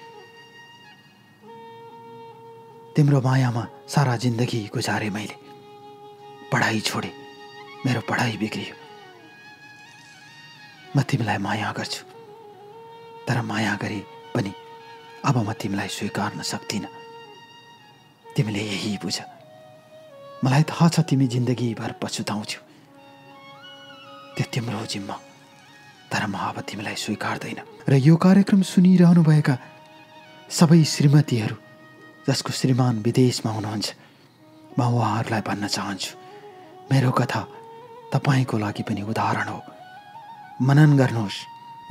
तिम्रो मायामा सारा जिन्दगी गुजारे मैले। पढाइ छोडे, मेरो पढाइ बिग्रियो। म तिमीलाई माया गर्छु, तर माया गरे पनि अब म तिमीलाई स्वीकार्न सक्दिनँ। तिमीले यही बुझ। मलाई थाहा छ तिमी जिन्दगीभर पछुताउँछौ, त्यो तिम्रो जिम्मा, तर म अब तिमीलाई स्वीकार्दैन। र यो कार्यक्रम सुनिरहनुभएका सबै श्रीमतीहरू जसको श्रीमान विदेशमा हुनुहुन्छ, म उहाँहरूलाई भन्न चाहन्छु, मेरो कथा तपाईँको लागि पनि उदाहरण हो। मनन गर्नुहोस्।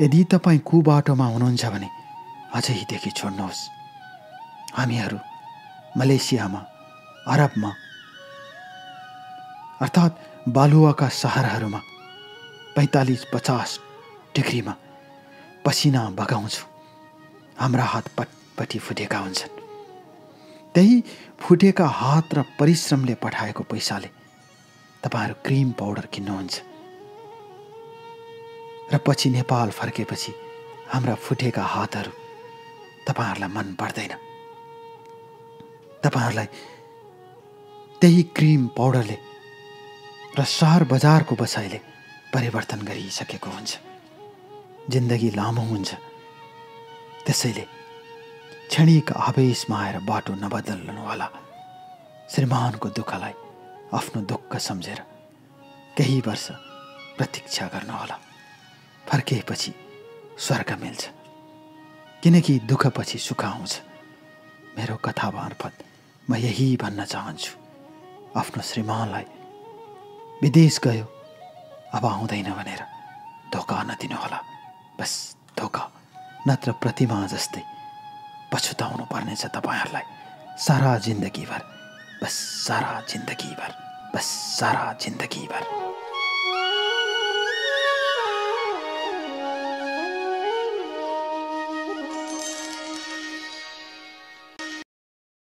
यदि तपाईँ कुबाटोमा हुनुहुन्छ भने अझैदेखि छोड्नुहोस्। हामीहरू मलेसियामा, अरबमा अर्थात् बालुवाका सहरहरूमा 45-50 डिग्रीमा पसिना बगाउँछौँ। हाम्रा हात पटपटी फुटेका हुन्छन्। त्यही फुटेका हात र परिश्रमले पठाएको पैसाले तपाईँहरू क्रिम पाउडर किन्नुहुन्छ र पछि नेपाल फर्केपछि हाम्रा फुटेका हातहरू तपाईँहरूलाई मन पर्दैन। तपाईँहरूलाई त्यही क्रिम पाउडरले र सहर बजारको बसाइले परिवर्तन गरिसकेको हुन्छ। जिन्दगी लामो हुन्छ, त्यसैले क्षणिक आवेशमा आएर बाटो नबदल्नु होला। श्रीमानको दुःखलाई आफ्नो दुःख सम्झेर केही वर्ष प्रतीक्षा गर्नुहोला। फर्केपछि स्वर्ग मिल्छ, किनकि दुःखपछि सुख आउँछ। मेरो कथा मार्फत म यही भन्न चाहन्छु, आफ्नो श्रीमानलाई विदेश गयो, अब आउँदैन भनेर धोका नदिनुहोला। बस धोका, नत्र प्रतिमा जस्तै पछुताउनु पर्नेछ तपाईँहरूलाई सारा जिन्दगीभर। बस सारा जिन्दगीभर, बस सारा जिन्दगीभर।